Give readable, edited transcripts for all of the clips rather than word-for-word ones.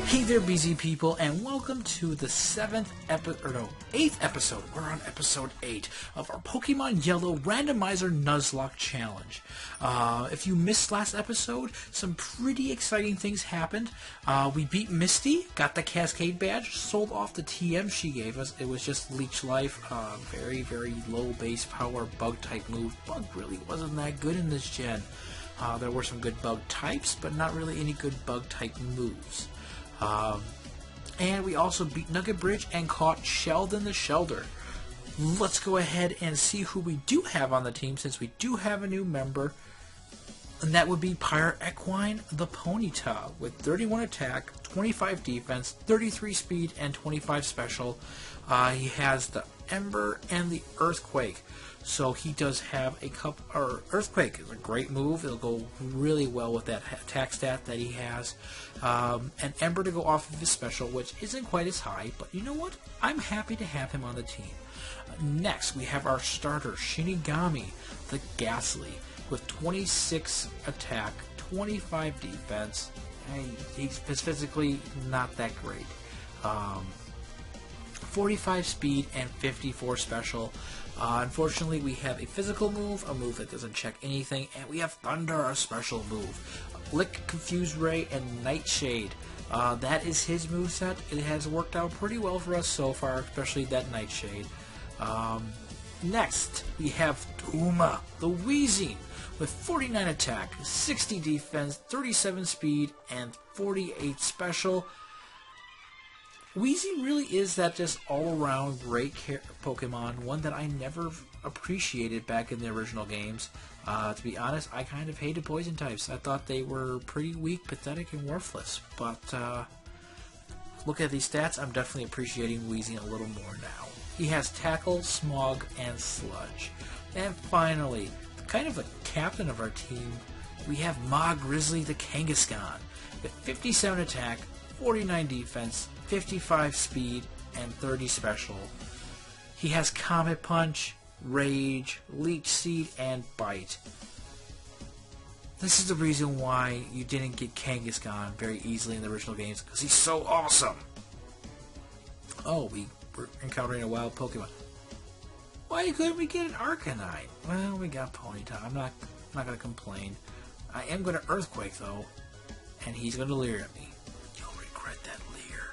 Hey there, BZ people, and welcome to the 8th episode. We're on episode 8 of our Pokemon Yellow Randomizer Nuzlocke challenge. If you missed last episode, some pretty exciting things happened. We beat Misty, got the Cascade badge, sold off the TM she gave us. It was just Leech Life, very, very low base power bug type move. Bug really wasn't that good in this gen. There were some good bug types, but not really any good bug type moves. And we also beat Nugget Bridge and caught Sheldon the Shelder. Let's go ahead and see who we do have on the team, since we do have a new member. And that would be Pyre Equine the Ponyta with 31 attack, 25 defense, 33 speed, and 25 special. He has the Ember and the Earthquake. So he does have a Earthquake is a great move. It'll go really well with that attack stat that he has. And Ember to go off of his special, which isn't quite as high, but you know what? I'm happy to have him on the team. Next, we have our starter, Shinigami, the Ghastly, with 26 attack, 25 defense. He's physically not that great. 45 speed and 54 special. Unfortunately, we have a physical move, a move that doesn't check anything, and we have Thunder, a special move. Lick, Confuse Ray, and Nightshade. That is his moveset. It has worked out pretty well for us so far, especially that Nightshade. Next, we have Tuma, the Weezing, with 49 attack, 60 defense, 37 speed, and 48 special. Weezing really is that just all-around great Pokemon, one that I never appreciated back in the original games. To be honest, I kind of hated poison types. I thought they were pretty weak, pathetic, and worthless. But look at these stats, I'm definitely appreciating Weezing a little more now. He has Tackle, Smog, and Sludge. And finally, kind of the captain of our team, we have Ma Grizzly the Kangaskhan with 57 attack, 49 defense, 55 speed, and 30 special. He has Comet Punch, Rage, Leech Seed, and Bite. This is the reason why you didn't get Kangaskhan very easily in the original games, because he's so awesome. Oh, we're encountering a wild Pokemon. Why couldn't we get an Arcanine? Well, we got Ponyta. I'm not going to complain. I am going to Earthquake, though, and he's going to leer at me. You'll regret that leer.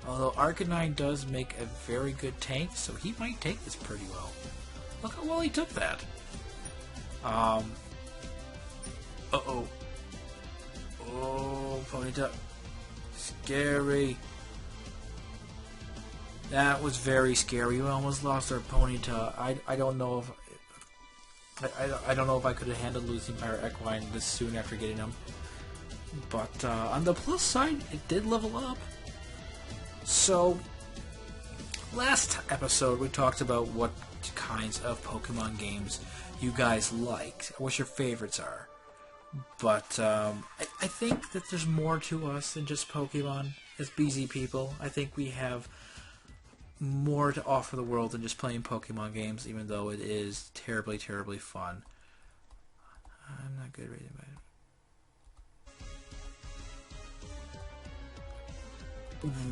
Although Arcanine does make a very good tank, so he might take this pretty well. Look how well he took that. Uh-oh. Oh, Ponyta. Scary. That was very scary. We almost lost our Ponyta. I don't know if I don't know if I could have handled losing Pyre Equine this soon after getting him. But on the plus side, it did level up. So, last episode we talked about what kinds of Pokemon games you guys like, what your favorites are. But I think that there's more to us than just Pokemon as BZ people. I think we have more to offer the world than just playing Pokemon games, even though it is terribly, terribly fun. I'm not good reading about it.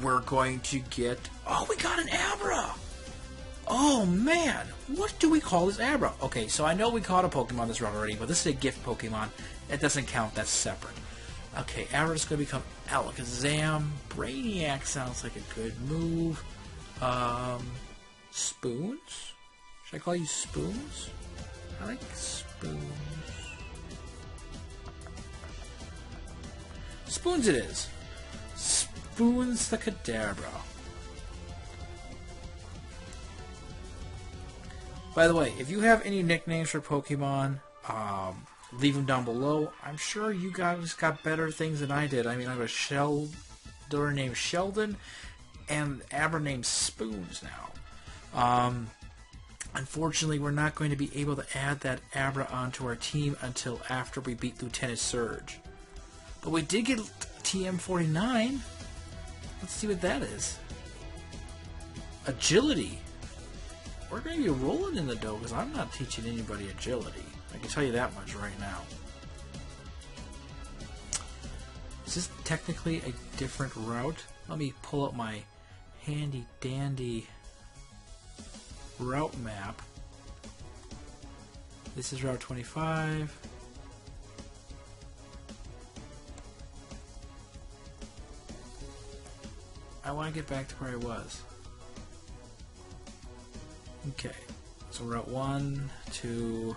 We're going to get... Oh, we got an Abra! Oh, man! What do we call this Abra? Okay, so I know we caught a Pokemon this run already, but this is a gift Pokemon. It doesn't count. That's separate. Okay, Abra's going to become Alakazam. Brainiac sounds like a good move. Spoons? Should I call you Spoons? I like Spoons. Spoons it is. Spoons the Kadabra. By the way, if you have any nicknames for Pokemon, leave them down below. I'm sure you guys got better things than I did. I mean, I have a Shelder named Sheldon and Abra named Spoons now. Unfortunately, we're not going to be able to add that Abra onto our team until after we beat Lieutenant Surge. But we did get TM49. Let's see what that is. Agility. We're going to be rolling in the dough because I'm not teaching anybody agility. I can tell you that much right now. Is this technically a different route? Let me pull up my handy dandy route map. This is Route 25. I want to get back to where I was. Okay, so Route 1, 2,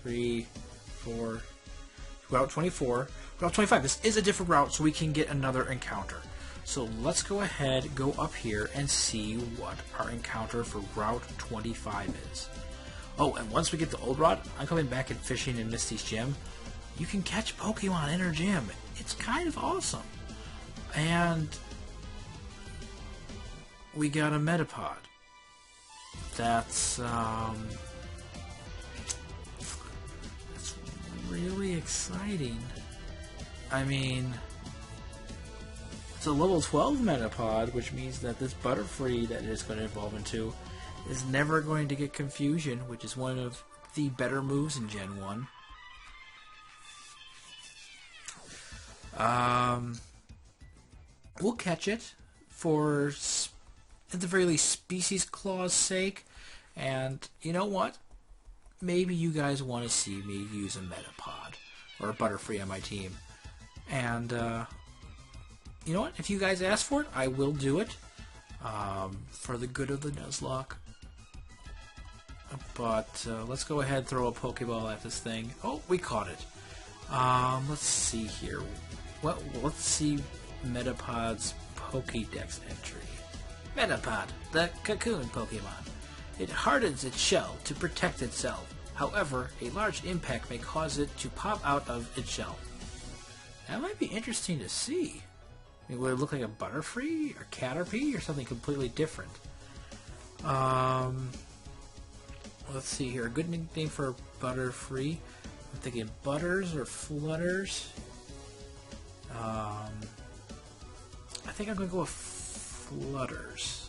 3, 4, Route 24, Route 25. This is a different route, so we can get another encounter. So let's go ahead, go up here, and see what our encounter for Route 25 is. Oh, and once we get the old route, I'm coming back and fishing in Misty's gym. You can catch Pokemon in her gym. It's kind of awesome. And we got a Metapod. That's really exciting. I mean, it's a level 12 Metapod, which means that this Butterfree that it's going to evolve into is never going to get Confusion, which is one of the better moves in Gen 1. We'll catch it for, at the very least, Species Claw's sake. And you know what? Maybe you guys want to see me use a Metapod or a Butterfree on my team. And you know what? If you guys ask for it, I will do it for the good of the Nuzlocke. But let's go ahead and throw a Pokeball at this thing. Oh, we caught it. Let's see here. Well, let's see Metapod's Pokédex entry. Metapod, the cocoon Pokemon. It hardens its shell to protect itself. However, a large impact may cause it to pop out of its shell. That might be interesting to see. I mean, would it look like a Butterfree or Caterpie or something completely different? Let's see here. A good nickname for Butterfree. I'm thinking Butters or Flutters. I think I'm going to go with Flutters.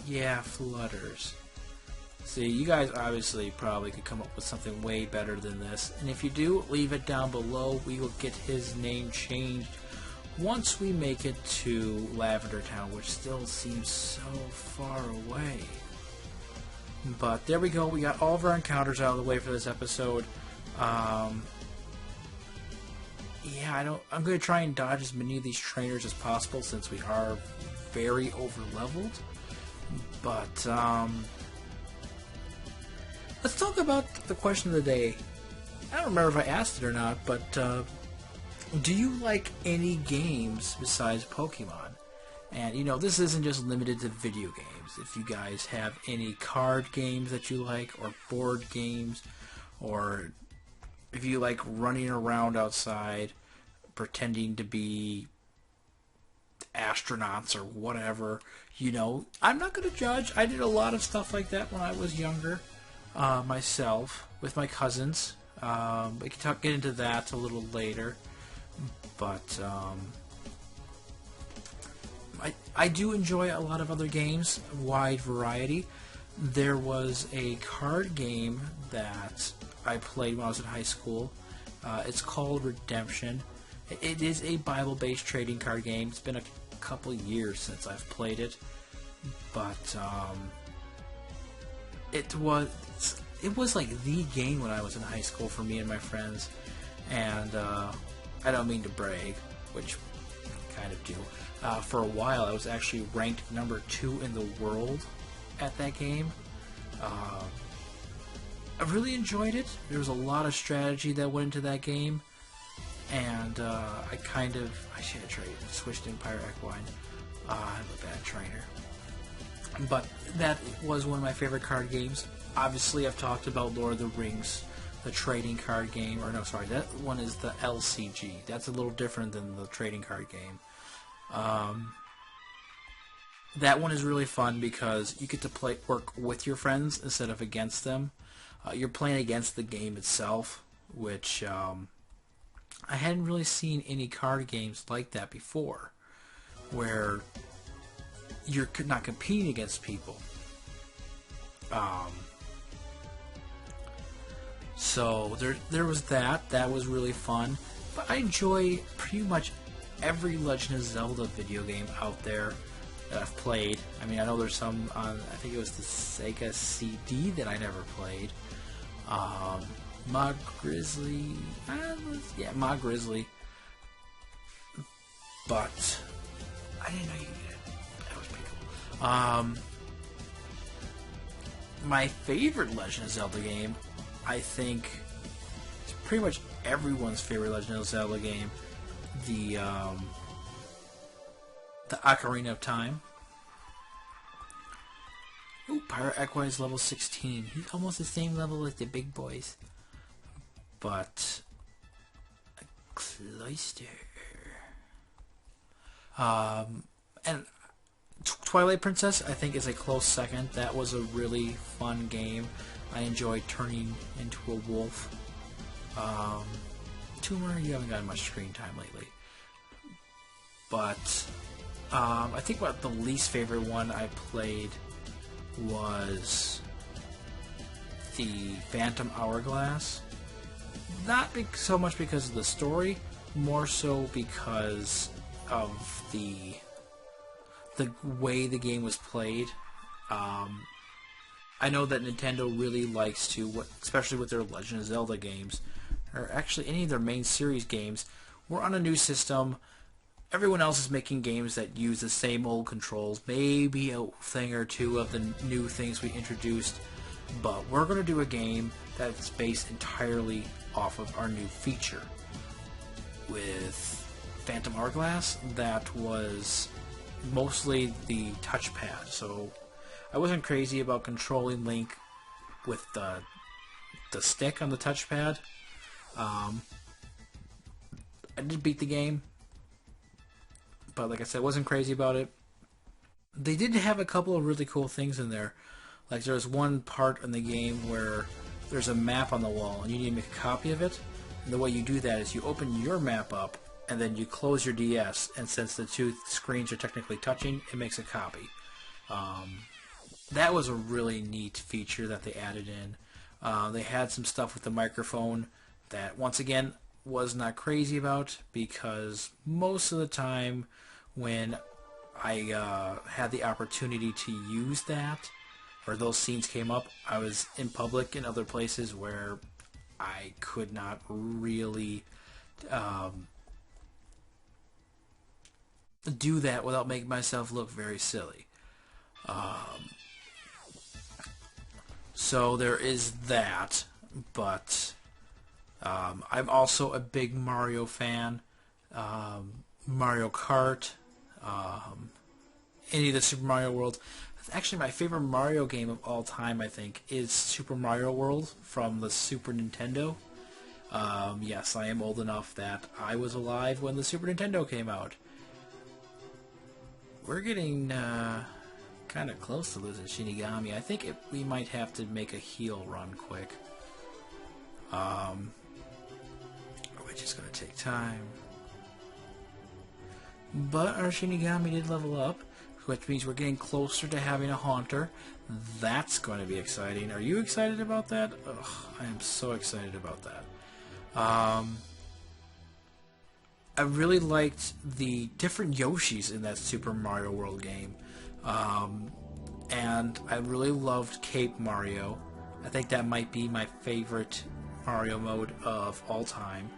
Yeah, Flutters. See, you guys obviously probably could come up with something way better than this. And if you do, leave it down below. We will get his name changed once we make it to Lavender Town, which still seems so far away. But there we go. We got all of our encounters out of the way for this episode. Yeah, I'm going to try and dodge as many of these trainers as possible since we are very over-leveled. But, let's talk about the question of the day. I don't remember if I asked it or not, but, do you like any games besides Pokemon? And, you know, this isn't just limited to video games. If you guys have any card games that you like, or board games, or if you like running around outside pretending to be astronauts or whatever, you know, I'm not going to judge. I did a lot of stuff like that when I was younger, myself, with my cousins. We can get into that a little later. But I do enjoy a lot of other games, a wide variety. There was a card game that I played when I was in high school. It's called Redemption. It is a Bible-based trading card game. It's been a couple years since I've played it, but it was like the game when I was in high school for me and my friends. And I don't mean to brag, which I kind of do. For a while, I was actually ranked number 2 in the world at that game. I really enjoyed it. There was a lot of strategy that went into that game, and I should have switched to Empire Equine. I'm a bad trainer. But that was one of my favorite card games. Obviously, I've talked about Lord of the Rings, the trading card game, or no, sorry, that one is the LCG. That's a little different than the trading card game. That one is really fun because you get to work with your friends instead of against them. You're playing against the game itself, which I hadn't really seen any card games like that before, where you're not competing against people. So there was that. That was really fun. But I enjoy pretty much every Legend of Zelda video game out there that I've played. I mean, I know there's some on, I think it was the Sega CD that I never played. Mod Grizzly, yeah, Mod Grizzly. But I didn't know you could get it. That was pretty cool. My favorite Legend of Zelda game, I think, is pretty much everyone's favorite Legend of Zelda game. The Ocarina of Time. Ooh, Pirate Equi is level 16. He's almost the same level as the big boys. But a cloister. And Twilight Princess, I think, is a close second. That was a really fun game. I enjoyed turning into a wolf. Tumor, you haven't gotten much screen time lately. But I think what the least favorite one I played was the Phantom Hourglass. Not so much because of the story, more so because of the way the game was played. I know that Nintendo really likes to, especially with their Legend of Zelda games, or actually any of their main series games, we're on a new system. Everyone else is making games that use the same old controls, maybe a thing or two of the new things we introduced, but we're going to do a game that's based entirely off of our new feature. With Phantom Hourglass, that was mostly the touchpad, so I wasn't crazy about controlling Link with the stick on the touchpad. I did beat the game, but like I said, I wasn't crazy about it. They did have a couple of really cool things in there. Like there was one part in the game where there's a map on the wall and you need to make a copy of it. And the way you do that is you open your map up and then you close your DS, and since the two screens are technically touching, it makes a copy. That was a really neat feature that they added in. They had some stuff with the microphone that, once again, was not crazy about, because most of the time when I had the opportunity to use that, or those scenes came up, I was in public in other places where I could not really do that without making myself look very silly. So there is that, but I'm also a big Mario fan. Mario Kart, any of the Super Mario World. Actually, my favorite Mario game of all time, I think, is Super Mario World from the Super Nintendo. Yes, I am old enough that I was alive when the Super Nintendo came out. We're getting kind of close to losing Shinigami. I think we might have to make a heal run quick. Which is going to take time. But our Shinigami did level up, which means we're getting closer to having a Haunter. That's going to be exciting. Are you excited about that? Ugh, I am so excited about that. I really liked the different Yoshis in that Super Mario World game. And I really loved Cape Mario. I think that might be my favorite Mario mode of all time.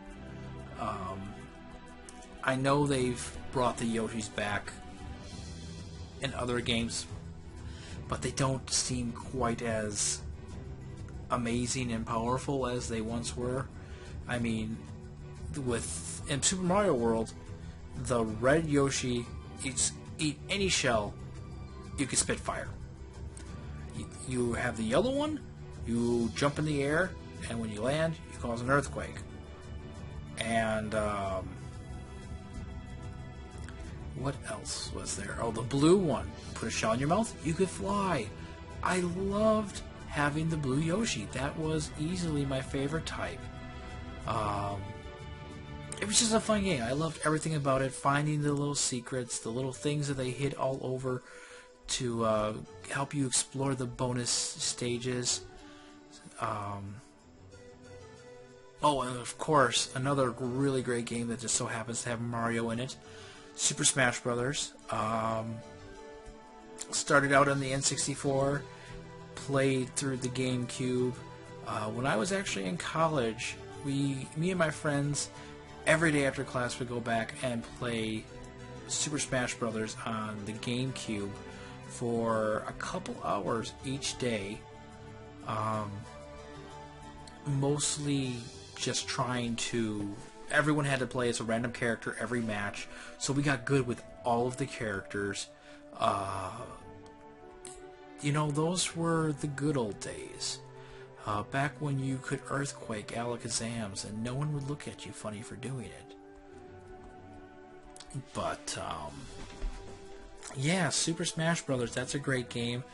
I know they've brought the Yoshis back in other games, but they don't seem quite as amazing and powerful as they once were. I mean, in Super Mario World, the red Yoshi eat any shell, you can spit fire. You have the yellow one, you jump in the air, and when you land, you cause an earthquake. And what else was there? Oh, the blue one. Put a shell in your mouth, you could fly. I loved having the blue Yoshi. That was easily my favorite type. It was just a fun game. I loved everything about it. Finding the little secrets, the little things that they hid all over to help you explore the bonus stages. Oh, and of course, another really great game that just so happens to have Mario in it, Super Smash Brothers. Started out on the N64, played through the GameCube. When I was actually in college, me and my friends, every day after class would go back and play Super Smash Brothers on the GameCube for a couple hours each day. Mostly just trying to... Everyone had to play as a random character every match, so we got good with all of the characters. You know, those were the good old days. Back when you could earthquake Alakazams and no one would look at you funny for doing it. But, yeah, Super Smash Brothers, that's a great game.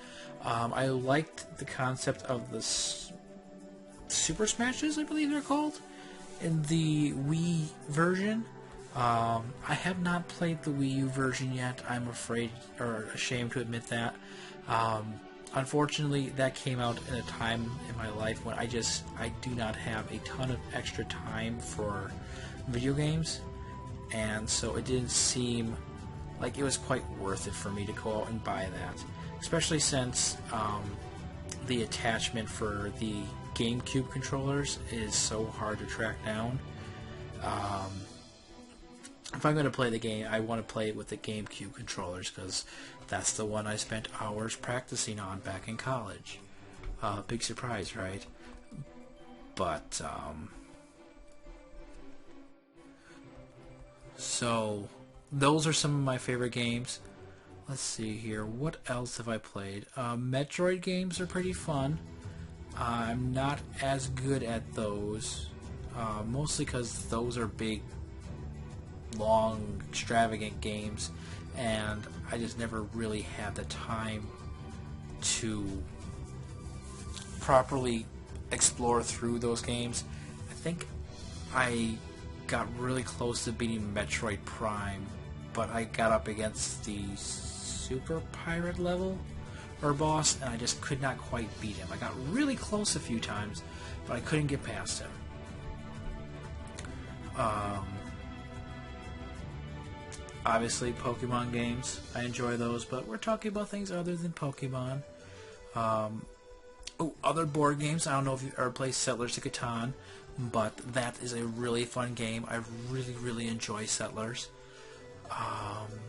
I liked the concept of the Super Smashes, I believe they're called, in the Wii version. I have not played the Wii U version yet. I'm afraid, or ashamed to admit that. Unfortunately, that came out in a time in my life when I do not have a ton of extra time for video games, and so it didn't seem like it was quite worth it for me to go out and buy that, especially since the attachment for the GameCube controllers is so hard to track down. If I'm going to play the game, I want to play it with the GameCube controllers, because that's the one I spent hours practicing on back in college. Big surprise, right? But, so, those are some of my favorite games. Let's see here, what else have I played? Metroid games are pretty fun. I'm not as good at those, mostly because those are big, long, extravagant games, and I just never really had the time to properly explore through those games. I think I got really close to beating Metroid Prime, but I got up against the Super Pirate level, or boss, and I just could not quite beat him. I got really close a few times, but I couldn't get past him. Obviously, Pokemon games, I enjoy those, but we're talking about things other than Pokemon. Other board games, I don't know if you've ever played Settlers of Catan, but that is a really fun game. I really, really enjoy Settlers.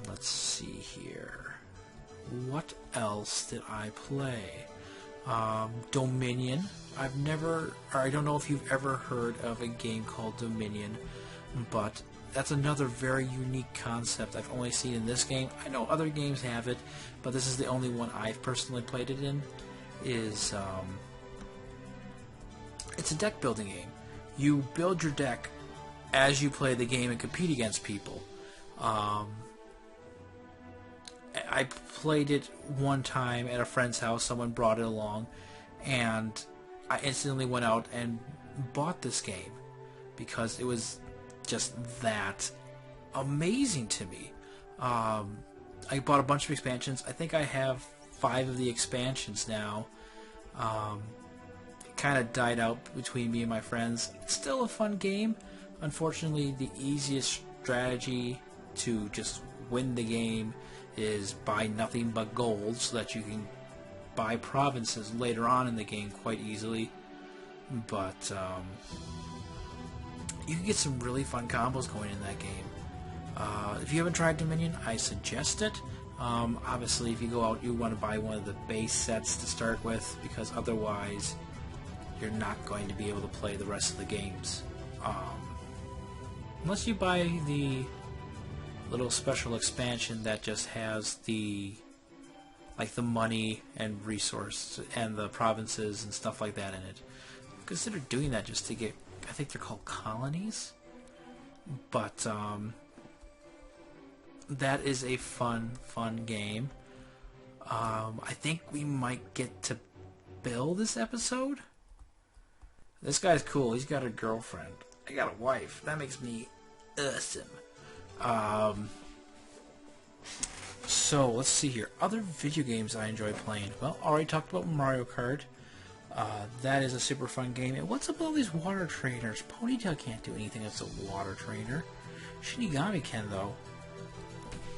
Let's see here. What else did I play? Dominion. I don't know if you've ever heard of a game called Dominion, but that's another very unique concept I've only seen in this game. I know other games have it, but this is the only one I've personally played it in. It's a deck building game. You build your deck as you play the game and compete against people. I played it one time at a friend's house. Someone brought it along, and I instantly went out and bought this game because it was just that amazing to me. I bought a bunch of expansions. I think I have 5 of the expansions now. It kind of died out between me and my friends. It's still a fun game. Unfortunately, the easiest strategy to just win the game is buy nothing but gold, so that you can buy provinces later on in the game quite easily. But you can get some really fun combos going in that game. If you haven't tried Dominion, I suggest it. Obviously, if you go out, you want to buy one of the base sets to start with, because otherwise you're not going to be able to play the rest of the games. Unless you buy the little special expansion that just has the money and resource and the provinces and stuff like that in it. Consider doing that just to get, I think they're called colonies, but that is a fun game. I think we might get to Bill this episode. This guy's cool. He's got a girlfriend. I got a wife. That makes me awesome. So let's see here. Other video games I enjoy playing. Well, already talked about Mario Kart. That is a super fun game. And what's up with all these water trainers? Ponytail can't do anything as a water trainer. Shinigami can, though.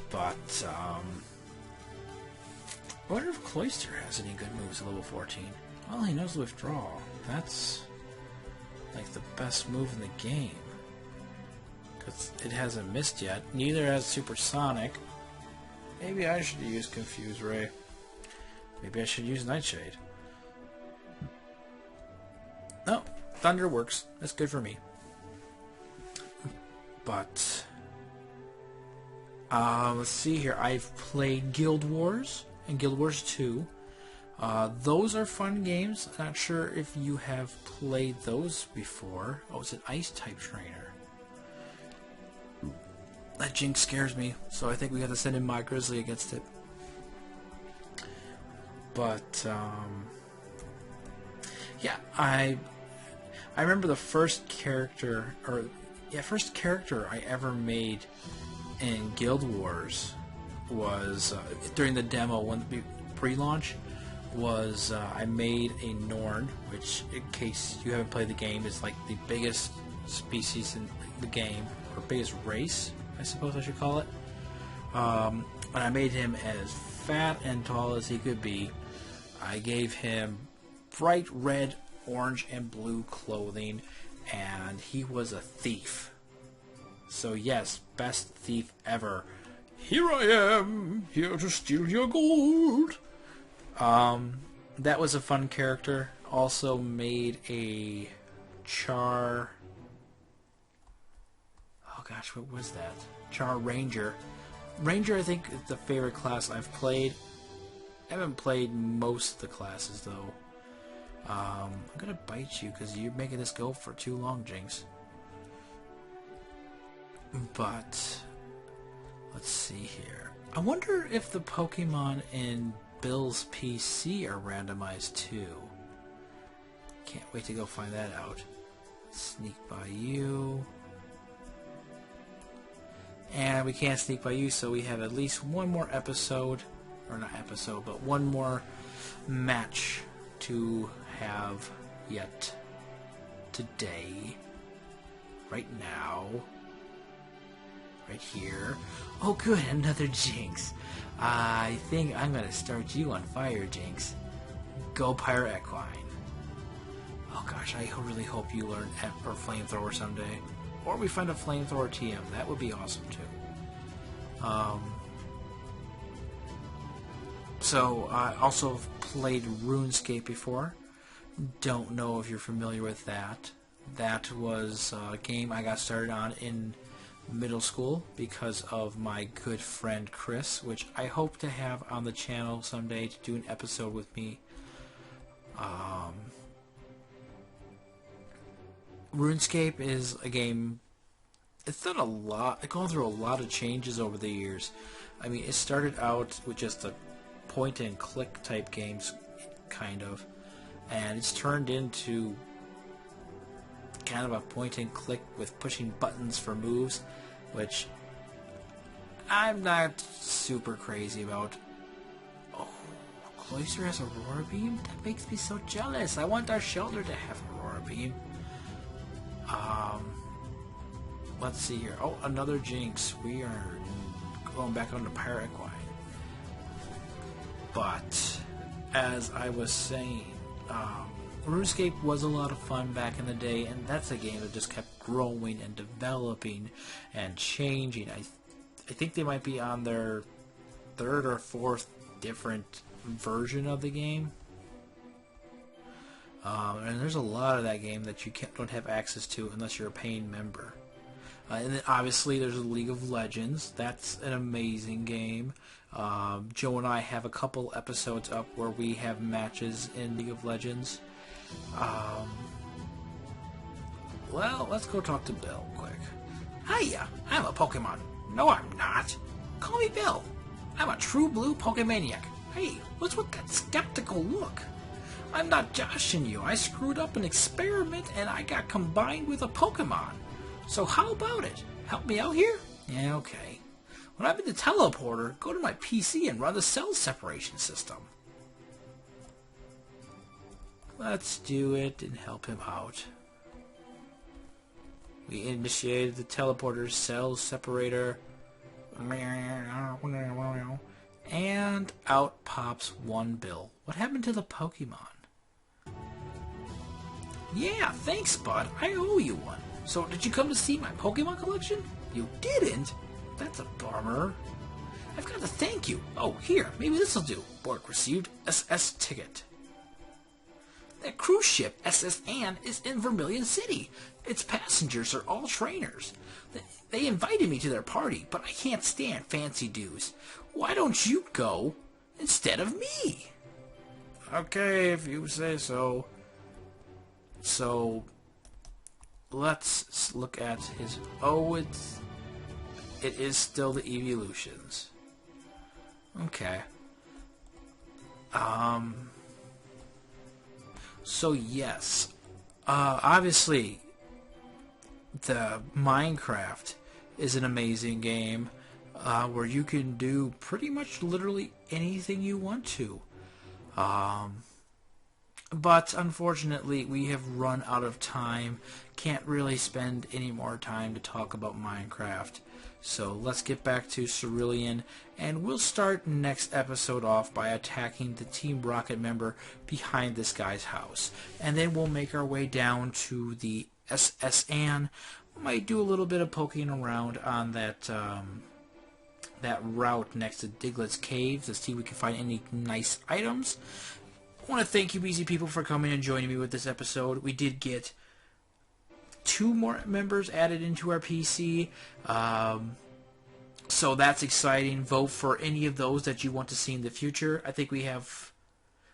But, I wonder if Cloyster has any good moves at level 14. Well, he knows Withdraw. That's, like, the best move in the game. Because it hasn't missed yet. Neither has Supersonic. Maybe I should use Confuse Ray. Maybe I should use Nightshade. No, Thunder works. That's good for me. But let's see here. I've played Guild Wars and Guild Wars 2. Those are fun games. I'm not sure if you have played those before. Oh, it's an Ice type trainer. That Jinx scares me, so I think we got to send in my Grizzly against it. But yeah, I remember the first character, first character I ever made in Guild Wars was during the demo, when the pre-launch, was I made a Norn, which, in case you haven't played the game, is like the biggest species in the game, or biggest race, I suppose I should call it. And I made him as fat and tall as he could be. I gave him bright red, orange, and blue clothing, and he was a thief. So yes, best thief ever. Here I am, here to steal your gold. That was a fun character. Also made a Char... Oh gosh, what was that? Char Ranger. Ranger, I think, is the favorite class I've played. I haven't played most of the classes, though. I'm gonna bite you because you're making this go for too long, Jinx. But let's see here. I wonder if the Pokemon in Bill's PC are randomized too. Can't wait to go find that out. Sneak by you. And we can't sneak by you, so we have at least one more episode, or not episode, but one more match to have yet today. Right now. Right here. Oh good, another Jinx. I think I'm gonna start you on fire, Jinx. Go Pyre Equine. Oh gosh, I really hope you learn or Flamethrower someday. Or we find a Flamethrower TM. That would be awesome too. So I also played RuneScape before. Don't know if you're familiar with that. That was a game I got started on in middle school because of my good friend Chris, which I hope to have on the channel someday to do an episode with me. RuneScape is a game. It's done a lot. It's gone through a lot of changes over the years. I mean, it started out with just a point-and-click type games, kind of, and it's turned into kind of a point-and-click with pushing buttons for moves, which I'm not super crazy about. Oh, Cloyster has Aurora Beam? That makes me so jealous. I want our shelter to have Aurora Beam. Let's see here. Oh, another Jinx. We are going back on the Pyre Equine. But, as I was saying, RuneScape was a lot of fun back in the day, and that's a game that just kept growing and developing and changing. I think they might be on their third or fourth different version of the game. And there's a lot of that game that you don't have access to unless you're a paying member. And then obviously there's League of Legends. That's an amazing game. Joe and I have a couple episodes up where we have matches in League of Legends. Well, let's go talk to Bill quick. Hiya, I'm a Pokemon. No, I'm not. Call me Bill. I'm a true blue Pokemaniac. Hey, what's with that skeptical look? I'm not joshing you. I screwed up an experiment and I got combined with a Pokemon. So how about it? Help me out here? Yeah, okay. When I'm in the teleporter, go to my PC and run the cell separation system. Let's do it and help him out. We initiated the teleporter cell separator. And out pops one bill. What happened to the Pokemon? Yeah, thanks, bud. I owe you one. So, did you come to see my Pokemon collection? You didn't? That's a bummer. I've got to thank you. Oh, here, maybe this'll do. Bork received SS ticket. That cruise ship, SS Anne, is in Vermilion City. Its passengers are all trainers. They invited me to their party, but I can't stand fancy dues. Why don't you go instead of me? Okay, if you say so. So, let's look at his... Oh, it is still the evolutions. Okay. So yes, obviously, the Minecraft is an amazing game where you can do pretty much literally anything you want to. But unfortunately, we have run out of time. Can't really spend any more time to talk about Minecraft. So let's get back to Cerulean, and we'll start next episode off by attacking the Team Rocket member behind this guy's house. And then we'll make our way down to the SS Anne. We might do a little bit of poking around on that that route next to Diglett's Cave to see if we can find any nice items. I want to thank you, Easy People, for coming and joining me with this episode. We did get 2 more members added into our PC, so that's exciting. Vote for any of those that you want to see in the future. I think we have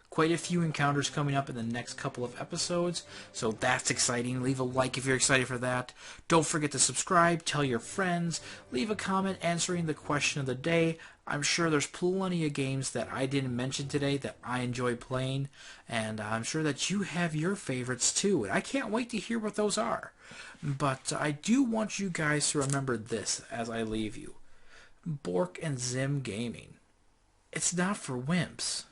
quite a few encounters coming up in the next couple of episodes, so that's exciting. Leave a like if you're excited for that. Don't forget to subscribe, tell your friends, leave a comment answering the question of the day. I'm sure there's plenty of games that I didn't mention today that I enjoy playing, and I'm sure that you have your favorites too, and I can't wait to hear what those are. But I do want you guys to remember this as I leave you. Bork and Zim Gaming. It's not for wimps.